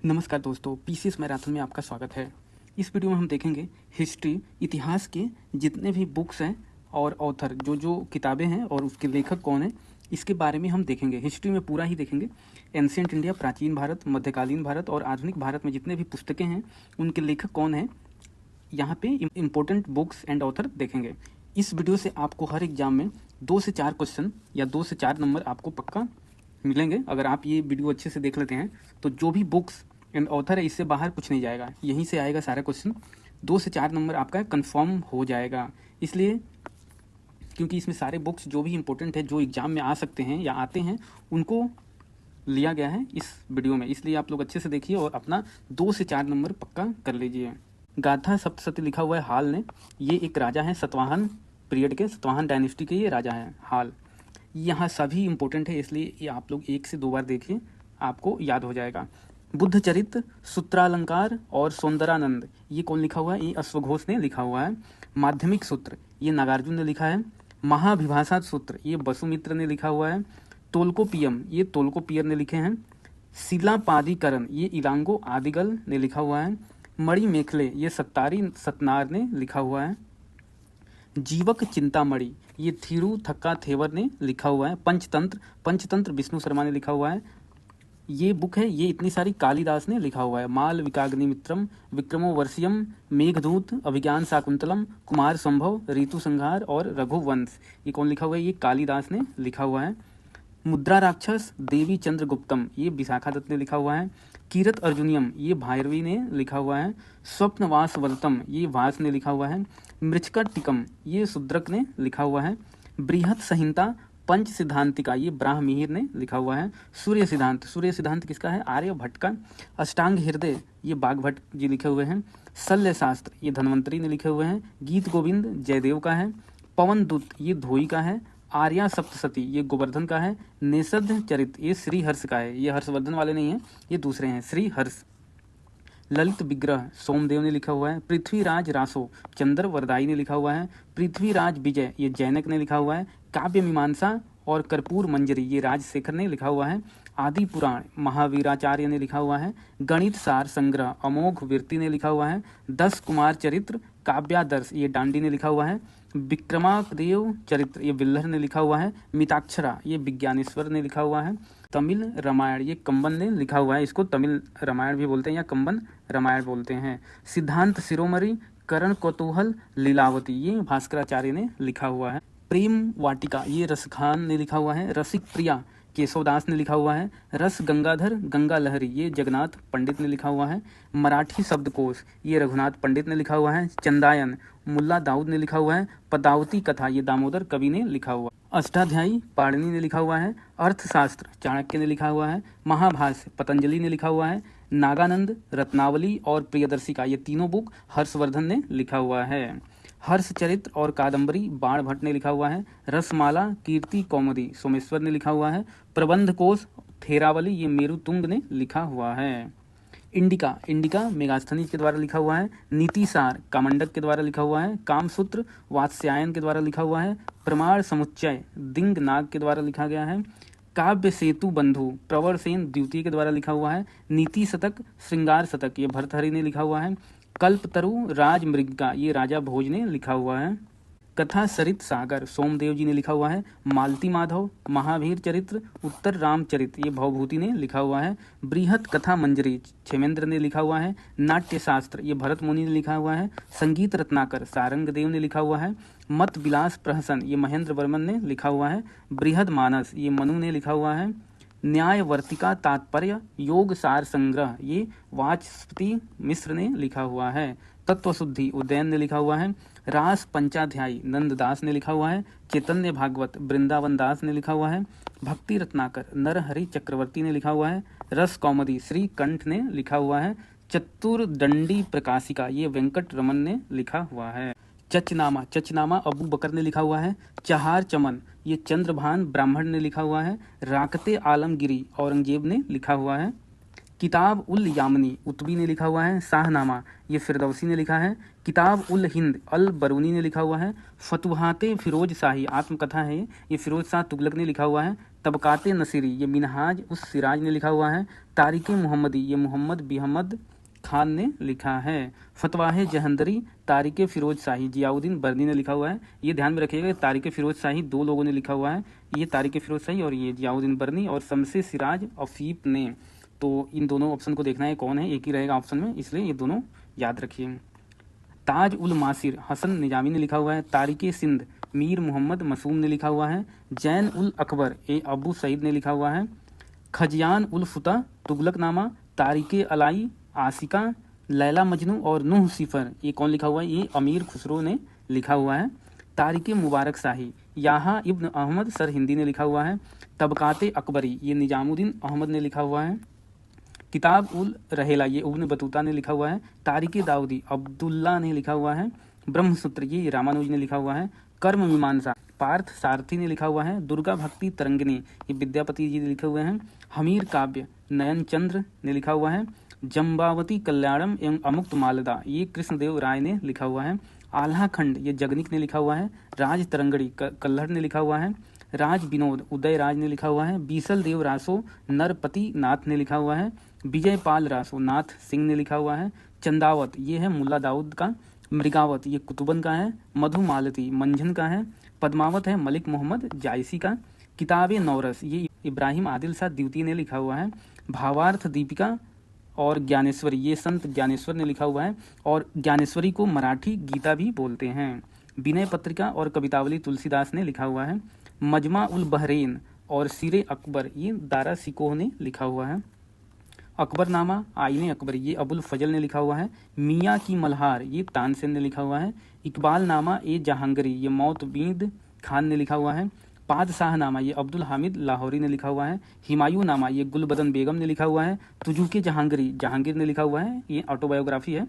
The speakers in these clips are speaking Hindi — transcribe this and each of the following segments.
नमस्कार दोस्तों, पीसीएस मैराथन में आपका स्वागत है। इस वीडियो में हम देखेंगे हिस्ट्री, इतिहास के जितने भी बुक्स हैं और ऑथर जो किताबें हैं और उसके लेखक कौन हैं, इसके बारे में हम देखेंगे। हिस्ट्री में पूरा ही देखेंगे। एंशिएंट इंडिया, प्राचीन भारत, मध्यकालीन भारत और आधुनिक भारत में जितने भी पुस्तकें हैं उनके लेखक कौन हैं, यहाँ पे इम्पोर्टेंट बुक्स एंड ऑथर देखेंगे। इस वीडियो से आपको हर एग्जाम में 2 से 4 क्वेश्चन या 2 से 4 नंबर आपको पक्का मिलेंगे। अगर आप ये वीडियो अच्छे से देख लेते हैं तो जो भी बुक्स एंड ऑथर है इससे बाहर कुछ नहीं जाएगा, यहीं से आएगा सारा क्वेश्चन। 2 से 4 नंबर आपका कंफर्म हो जाएगा, इसलिए क्योंकि इसमें सारे बुक्स जो भी इंपॉर्टेंट है, जो एग्जाम में आ सकते हैं या आते हैं, उनको लिया गया है इस वीडियो में। इसलिए आप लोग अच्छे से देखिए और अपना 2 से 4 नंबर पक्का कर लीजिए। गाथा सप्तशती लिखा हुआ है हाल ने। ये एक राजा है सतवाहन पीरियड के, सतवाहन डायनेस्टी के ये राजा हैं हाल। यहाँ सभी इंपॉर्टेंट है, इसलिए ये आप लोग 1 से 2 बार देखिए, आपको याद हो जाएगा। बुद्ध चरित्र, सूत्रालंकार और सौंदरानंद, ये कौन लिखा हुआ है? ये अश्वघोष ने लिखा हुआ है। माध्यमिक सूत्र, ये नागार्जुन ने लिखा है। महाभिभाषा सूत्र, ये वसुमित्र ने लिखा हुआ है। तोल्कोपियम, ये तोल्कोपियर ने लिखे हैं। शिलापादिकरण, ये इलांगो आदिगल ने लिखा हुआ है। मणि मेखले, ये सत्तारी सतनार ने लिखा हुआ है। जीवक चिंतामणि, ये थिरु थक्का थेवर ने लिखा हुआ है। पंचतंत्र विष्णु शर्मा ने लिखा हुआ है। ये बुक है, ये इतनी सारी कालिदास ने लिखा हुआ है। माल विकाग्निमित्रम, विक्रमो वर्षियम, मेघदूत, अभिज्ञान शाकुंतलम, कुमार संभव, ऋतु संहार और रघुवंश, ये कौन लिखा हुआ है? ये कालिदास ने लिखा हुआ है। मुद्रा राक्षस, देवी चंद्रगुप्तम, ये विशाखा दत्त ने लिखा हुआ है। कीरत अर्जुनियम, ये भैरवी ने लिखा हुआ है। स्वप्नवास वलतम, ये वास ने लिखा हुआ है। मृचका टिकम, ये शूद्रक ने लिखा हुआ है। बृहत संहिता पंच सिद्धांतिका, ये ब्राह्ममिहिर ने लिखा हुआ है। सूर्य सिद्धांत किसका है? आर्यभट्ट का। अष्टांग हृदय, ये बागभट्ट जी लिखे हुए हैं। शल्य शास्त्र, ये धन्वंतरी ने लिखे हुए हैं। गीत गोविंद जयदेव का है। पवन दूत, ये धोई का है। आर्या सप्तशती, ये गोवर्धन का है। निषद चरित, ये श्री हर्ष का है। ये हर्षवर्धन वाले नहीं है, ये दूसरे हैं, श्री हर्ष। ललित विग्रह, सोमदेव ने लिखा हुआ है। पृथ्वीराज रासो, चंद्र वरदाई ने लिखा हुआ है। पृथ्वीराज विजय, ये जैनक ने लिखा हुआ है। काव्य मीमांसा और कर्पूर मंजरी, ये राजशेखर ने लिखा हुआ है। आदि पुराण, महावीराचार्य ने लिखा हुआ है। गणित सार संग्रह, अमोघ वीरति ने लिखा हुआ है। 10 कुमार चरित्र, काव्यादर्श, ये डांडी ने लिखा हुआ है। विक्रमादेव चरित्र, ये विल्लर ने लिखा हुआ है। मिताक्षरा, ये विज्ञानेश्वर ने लिखा हुआ है। तमिल रामायण, ये कंबन ने लिखा हुआ है। इसको तमिल रामायण भी बोलते हैं या कंबन रामायण बोलते हैं। सिद्धांत शिरोमणि, करण कौतूहल, लीलावती, ये भास्कराचार्य ने लिखा हुआ है। प्रेम वाटिका, ये रसखान ने लिखा हुआ है। रसिक प्रिया, केशवदास ने लिखा हुआ है। रस गंगाधर गंगा लहरी, ये जगन्नाथ पंडित ने लिखा हुआ है। मराठी शब्दकोश, ये रघुनाथ पंडित ने लिखा हुआ है। चंदायन, मुल्ला दाऊद ने लिखा हुआ है। पदावती कथा, ये दामोदर कवि ने लिखा हुआ। अष्टाध्यायी पाणिनि ने लिखा हुआ है। अर्थशास्त्र, चाणक्य ने लिखा हुआ है। महाभाष्य, पतंजलि ने लिखा हुआ है। नागानंद, रत्नावली और प्रियदर्शिका, ये तीनों बुक हर्षवर्धन ने लिखा हुआ है। हर्ष चरित्र और कादम्बरी, बाण भट्ट ने लिखा हुआ है। रसमाला, कीर्ति कौमुदी, सोमेश्वर ने लिखा हुआ है। प्रबंध कोश, थेरावली, ये मेरुतुंग ने लिखा हुआ है। इंडिका मेगास्थनी के द्वारा लिखा हुआ है। नीतिसार, कामंडक के द्वारा लिखा हुआ है। कामसूत्र, वात्स्यायन के द्वारा लिखा हुआ है। प्रमाण समुच्चय, दिंगनाग के द्वारा लिखा गया है। काव्य सेतु बंधु, प्रवरसेन द्वितीय के द्वारा लिखा हुआ है। नीति शतक, श्रृंगार शतक, ये भर्तहरि ने लिखा हुआ है। कल्पतरु राजमृगिका, ये राजा भोज ने लिखा हुआ है। कथा सरित सागर, सोमदेव जी ने लिखा हुआ है। मालती माधव, महावीर चरित्र, उत्तर रामचरित, ये भवभूति ने लिखा हुआ है। बृहत कथा मंजरी, क्षेमेंद्र ने लिखा हुआ है। नाट्य शास्त्र, ये भरत मुनि ने लिखा हुआ है। संगीत रत्नाकर, सारंगदेव ने लिखा हुआ है। मत विलास प्रहसन, ये महेंद्र वर्मन ने लिखा हुआ है। बृहद मानस, ये मनु ने लिखा हुआ है। न्यायवर्तिका तात्पर्य, योग सार संग्रह, ये वाचस्पति मिश्र ने लिखा हुआ है। तत्वशुद्धि, उदयन ने लिखा हुआ है। रास पंचाध्यायी, नंददास ने लिखा हुआ है। चैतन्य भागवत, वृंदावन दास ने लिखा हुआ है। भक्ति रत्नाकर, नरहरि चक्रवर्ती ने लिखा हुआ है। रस कौमुदी, श्री कंठ ने लिखा हुआ है। चतुर्दंडी प्रकाशिका, ये वेंकट रमन ने लिखा हुआ है। चचनामा अबू बकर ने लिखा हुआ है। चहार चमन, ये चंद्रभान ब्राह्मण ने लिखा हुआ है। राकते आलमगिरी, औरंगजेब ने लिखा हुआ है। किताब उल यामनी, उत्बी ने लिखा हुआ है। शाहनामा, ये फिरदौसी ने लिखा है। किताब उल हिंद, अल बरूनी ने लिखा हुआ है। फतुहाते फिरोज शाही, आत्मकथा है ये फिरोज शाह तुगलक ने लिखा हुआ है। तबकाते नसीरी ये मिनहाज उस सिराज ने लिखा हुआ है। तारिक मोहम्मदी ये मोहम्मद बिहमद खान ने लिखा है। फतवाह जहंदरी तारिक फ़िरोज़ शाही जियाउद्दीन बर्नी ने लिखा हुआ है। ये ध्यान में रखिएगा, तारिक फ़िरोज़ शाही दो लोगों ने लिखा हुआ है, ये तारिक फ़िरोज़ शाही और ये जियाउद्दीन बर्नी और शम्से सिराज अफीफ ने। तो इन दोनों ऑप्शन को देखना है कौन है, एक ही रहेगा ऑप्शन में, इसलिए ये दोनों याद रखिए। ताज उल मासिर हसन निजामी ने लिखा हुआ है। तारिक सिंध मीर मोहम्मद मसूम ने लिखा हुआ है। जैन उल अकबर ए अबू सईद ने लिखा हुआ है। खजियान उल फुता तुगलकनामा तारिक अलाई आसिका लैला मजनू और नूह सिफर ये कौन लिखा हुआ है, ये अमीर खुसरो ने लिखा हुआ है। तारिक मुबारक शाही यहाँ इब्न अहमद सर हिंदी ने लिखा हुआ है। तबकाते अकबरी ये निजामुद्दीन अहमद ने लिखा हुआ है। किताब उल रहेला ये इब्न बतूता ने लिखा हुआ है। तारिक दाऊदी अब्दुल्ला ने लिखा हुआ है। ब्रह्मसूत्र ये रामानुज ने लिखा हुआ है। कर्म मीमांसा पार्थ सारथी ने लिखा हुआ है। दुर्गा भक्ति तरंगिनी ये विद्यापति जी ने लिखे हुए हैं। हमीर काव्य नयन चंद्र ने लिखा हुआ है। जम्बावती कल्याणम एवं अमुक्त मालदा ये कृष्णदेव राय ने लिखा हुआ है। आल्हा खंड ये जगनिक ने लिखा हुआ है। राज तरंगड़ी कल्हड़ ने लिखा हुआ है। राज विनोद उदय राज ने लिखा हुआ है। बीसल देव रासो नरपति नाथ ने लिखा हुआ है। विजय पाल रासो नाथ सिंह ने लिखा हुआ है। चंदावत ये है मुल्ला दाऊद का। मृगावत ये कुतुबन का है। मधुमालती मंझन का है। पद्मावत है मलिक मोहम्मद जायसी का। किताब नौरस ये इब्राहिम आदिल शाह द्वितीय ने लिखा हुआ है। भावार्थ दीपिका और ज्ञानेश्वरी ये संत ज्ञानेश्वर ने लिखा हुआ है और ज्ञानेश्वरी को मराठी गीता भी बोलते हैं। विनय पत्रिका और कवितावली तुलसीदास ने लिखा हुआ है। मजमा उल बहरेन और सिरे अकबर ये दारा सिकोह ने लिखा हुआ है। अकबरनामा आईने अकबर ये अबुल फजल ने लिखा हुआ है। मियाँ की मल्हार ये तानसेन ने लिखा हुआ है। इकबाल नामा ए जहांगरी ये मौतबीद खान ने लिखा हुआ है। पादशाह नामा ये अब्दुल हामिद लाहौरी ने लिखा हुआ है। हिमायूं नामा ये गुलबदन बेगम ने लिखा हुआ है। तुजुके जहांगीरी जहांगीर ने लिखा हुआ है, ये ऑटोबायोग्राफी है।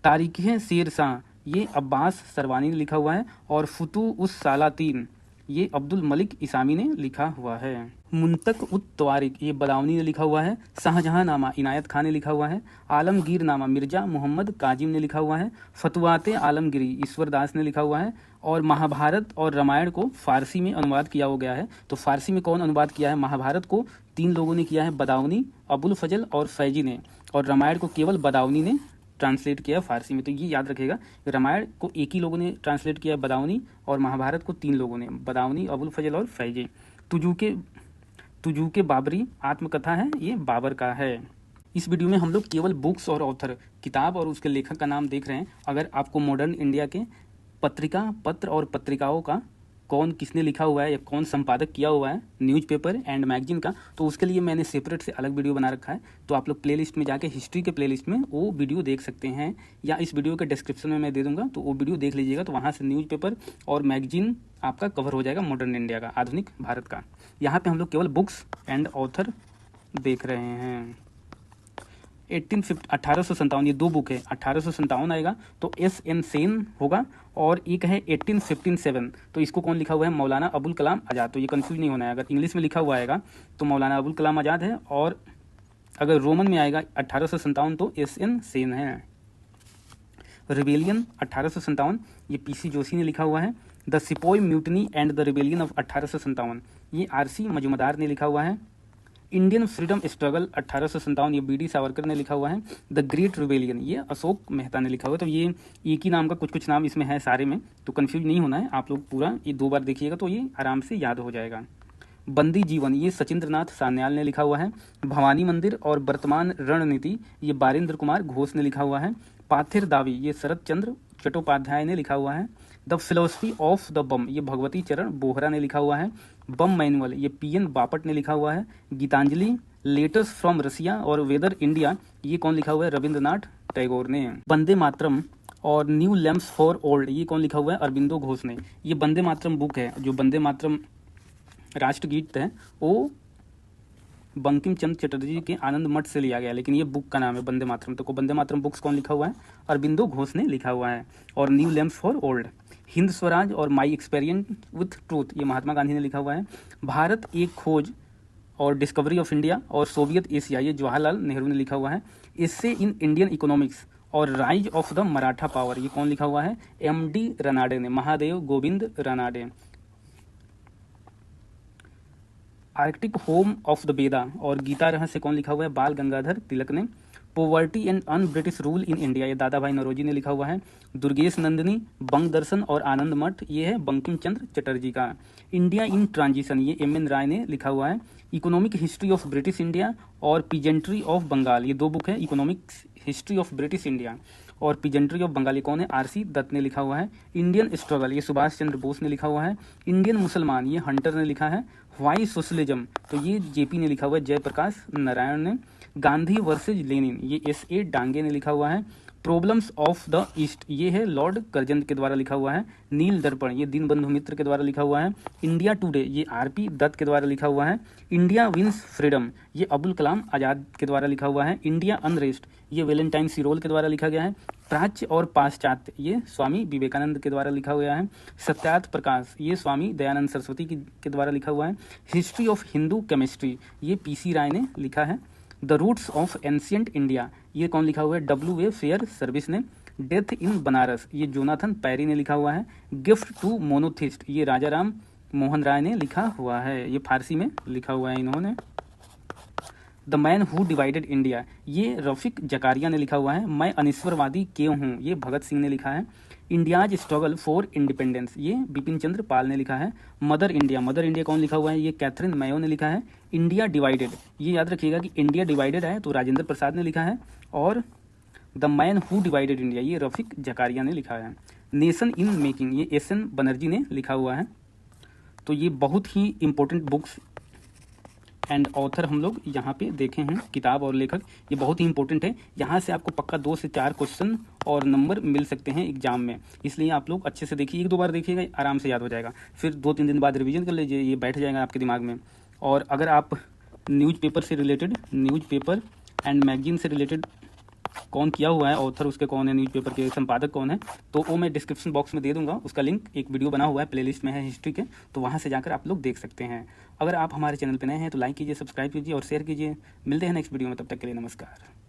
तारीख शेर शाह ये अब्बास सरवानी ने लिखा हुआ है और फुतू उस सालातीन ये अब्दुल मलिक इसामी ने लिखा हुआ है। मुंतक उत तवारिक ये बदावनी ने लिखा हुआ है। शाहजहां नामा इनायत खान ने लिखा हुआ है। आलमगीर नामा मिर्जा मोहम्मद काजिम ने लिखा हुआ है। फतवाते आलमगिरी ईश्वर दास ने लिखा हुआ है। और महाभारत और रामायण को फारसी में अनुवाद किया हो गया है। तो फारसी में कौन अनुवाद किया है, महाभारत को 3 लोगों ने किया है, बदावनी अबुल फजल और फैजी ने, और रामायण को केवल बदावनी ने ट्रांसलेट किया फारसी में। तो ये याद रखेगा, रामायण को एक ही लोगों ने ट्रांसलेट किया बदावनी और महाभारत को 3 लोगों ने, बदावनी अबुल फजल और फैजी। तुजुके बाबरी आत्मकथा है, ये बाबर का है। इस वीडियो में हम लोग केवल बुक्स और ऑथर किताब और उसके लेखक का नाम देख रहे हैं। अगर आपको मॉडर्न इंडिया के पत्रिका पत्र और पत्रिकाओं का कौन किसने लिखा हुआ है या कौन संपादक किया हुआ है न्यूज़पेपर एंड मैगजीन का, तो उसके लिए मैंने सेपरेट से अलग वीडियो बना रखा है। तो आप लोग प्लेलिस्ट में जाके हिस्ट्री के प्लेलिस्ट में वो वीडियो देख सकते हैं, या इस वीडियो के डिस्क्रिप्शन में मैं दे दूंगा, तो वो वीडियो देख लीजिएगा। तो वहाँ से न्यूज़पेपर और मैगजीन आपका कवर हो जाएगा, मॉडर्न इंडिया का, आधुनिक भारत का। यहाँ पर हम लोग केवल बुक्स एंड ऑथर देख रहे हैं। 1857 ये 2 बुक है। 1857 आएगा तो S.N. सेन होगा, और एक है 1857, तो इसको कौन लिखा हुआ है, मौलाना अबुल कलाम आज़ाद। तो ये कंफ्यूज नहीं होना है, अगर इंग्लिश में लिखा हुआ आएगा तो मौलाना अबुल कलाम आज़ाद है, और अगर रोमन में आएगा 1857 तो S.N. सेन है। रिबेलियन 1857 ये P.C. जोशी ने लिखा हुआ है। The sepoy mutiny and the rebellion of 1857 ये R.C. मजुमदार ने लिखा हुआ है। इंडियन फ्रीडम स्ट्रगल 1857 ये B.D. सावरकर ने लिखा हुआ है। द ग्रेट रिबेलियन ये अशोक मेहता ने लिखा हुआ है। तो ये एक ही नाम का कुछ नाम इसमें है सारे में, तो कंफ्यूज नहीं होना है। आप लोग पूरा ये 2 बार देखिएगा तो ये आराम से याद हो जाएगा। बंदी जीवन ये सचिंद्रनाथ सान्याल ने लिखा हुआ है। भवानी मंदिर और वर्तमान रणनीति ये बारेंद्र कुमार घोष ने लिखा हुआ है। पाथिर दावी ये शरद चंद्र चट्टोपाध्याय ने लिखा हुआ है। द फिलोसफी ऑफ द बम ये भगवती चरण बोहरा ने लिखा हुआ है। बम मैनुअल ये P.N. बापट ने लिखा हुआ है। गीतांजलि लेटर्स फ्रॉम रसिया और वेदर इंडिया ये कौन लिखा हुआ है, रविंद्रनाथ टैगोर ने। वंदे मातरम और न्यू लैम्प्स फॉर ओल्ड ये कौन लिखा हुआ है, अरविंदो घोष ने। ये वंदे मातरम बुक है, जो वंदे मातरम राष्ट्रगीत है वो बंकिम चंद्र चटर्जी के आनंद मठ से लिया गया, लेकिन ये बुक का नाम है वंदे मातरम। तो वंदे मातरम बुक्स कौन लिखा हुआ है, अरविंदो घोष ने लिखा हुआ है। और new lamps for old, Hind Swaraj और माई एक्सपीरियंस विथ ट्रूथ ये महात्मा गांधी ने लिखा हुआ है। भारत एक खोज और डिस्कवरी ऑफ इंडिया और सोवियत एशिया ये जवाहरलाल नेहरू ने लिखा हुआ है। इससे इन इंडियन इकोनॉमिक्स और rise of the Maratha power ये कौन लिखा हुआ है, M.D. रनाडे ने, Mahadev Govind Ranade. Arctic home of the Veda और गीता रहस्य कौन लिखा हुआ है? बाल गंगाधर तिलक ने। Poverty and un British rule in India, ये दादा भाई नौरोजी ने लिखा हुआ है। दुर्गेश नंदिनी, बंग दर्शन और आनंद मठ, ये है बंकिम चंद्र चटर्जी का। इंडिया इन ट्रांजिशन, ये एम.एन. राय ने लिखा हुआ है। Economic history of British India और पीजेंट्री ऑफ बंगाल, ये दो बुक है। Economic history of British India और पीजेंट्री ऑफ बंगाल, ये कौन है? आर.सी. दत्त ने लिखा हुआ है। इंडियन स्ट्रगल, ये सुभाष चंद्र बोस ने लिखा हुआ है। इंडियन मुसलमान, ये हंटर ने लिखा है। व्हाई सोशलिज्म, तो ये जेपी ने लिखा हुआ है, जयप्रकाश नारायण ने। गांधी वर्सेज लेनिन, ये एस.ए. डांगे ने लिखा हुआ है। प्रॉब्लम्स ऑफ द ईस्ट, ये है लॉर्ड करजन के द्वारा लिखा हुआ है। नील दर्पण, ये दीनबंधु मित्र के द्वारा लिखा हुआ है। इंडिया टुडे, ये आर.पी. दत्त के द्वारा लिखा हुआ है। इंडिया विंस फ्रीडम, ये अबुल कलाम आज़ाद के द्वारा लिखा हुआ है। इंडिया अनरेस्ट, ये वैलेंटाइन सिरोल के द्वारा लिखा गया है। प्राच्य और पाश्चात्य, ये स्वामी विवेकानंद के द्वारा लिखा हुआ है। सत्यार्थ प्रकाश, ये स्वामी दयानंद सरस्वती के द्वारा लिखा हुआ है। हिस्ट्री ऑफ हिंदू केमिस्ट्री, ये पी.सी. राय ने लिखा है। The roots of ancient India, ये कौन लिखा हुआ है? W.A. फेयर सर्विस ने। डेथ इन बनारस, ये जोनाथन पैरी ने लिखा हुआ है। गिफ्ट टू मोनोथिस्ट, ये राजा राम मोहन राय ने लिखा हुआ है, ये फारसी में लिखा हुआ है इन्होंने। The man who divided India, ये रफीक जकारिया ने लिखा हुआ है। मैं अनिश्वरवादी क्यों हूँ, ये भगत सिंह ने लिखा है। इंडियाज स्ट्रगल फॉर इंडिपेंडेंस, ये बिपिन चंद्र पाल ने लिखा है। मदर इंडिया कौन लिखा हुआ है? ये कैथरीन मेयो ने लिखा है। इंडिया डिवाइडेड, ये याद रखिएगा कि इंडिया डिवाइडेड है तो राजेंद्र प्रसाद ने लिखा है। और the man who divided India, ये रफीक जकारिया ने लिखा है। नेशन इन मेकिंग, ये एस.एन. बनर्जी ने लिखा हुआ है। तो ये बहुत ही इंपॉर्टेंट बुक्स एंड ऑथर हम लोग यहाँ पे देखे हैं, किताब और लेखक, ये बहुत ही इंपॉर्टेंट है। यहाँ से आपको पक्का 2 से 4 क्वेश्चन और नंबर मिल सकते हैं एग्जाम में, इसलिए आप लोग अच्छे से देखिए। 1-2 बार देखिएगा, आराम से याद हो जाएगा। फिर 2-3 दिन बाद रिवीजन कर लीजिए, ये बैठ जाएगा आपके दिमाग में। और अगर आप न्यूज़पेपर से रिलेटेड, न्यूज़पेपर एंड मैगजीन से रिलेटेड कौन किया हुआ है, ऑथर उसके कौन है, न्यूज़पेपर के संपादक कौन है, तो वो मैं डिस्क्रिप्शन बॉक्स में दे दूंगा। उसका लिंक एक वीडियो बना हुआ है, प्लेलिस्ट में है हिस्ट्री के, तो वहाँ से जाकर आप लोग देख सकते हैं। अगर आप हमारे चैनल पर नए हैं तो लाइक कीजिए, सब्सक्राइब कीजिए और शेयर कीजिए। मिलते हैं नेक्स्ट वीडियो में, तब तक के लिए नमस्कार।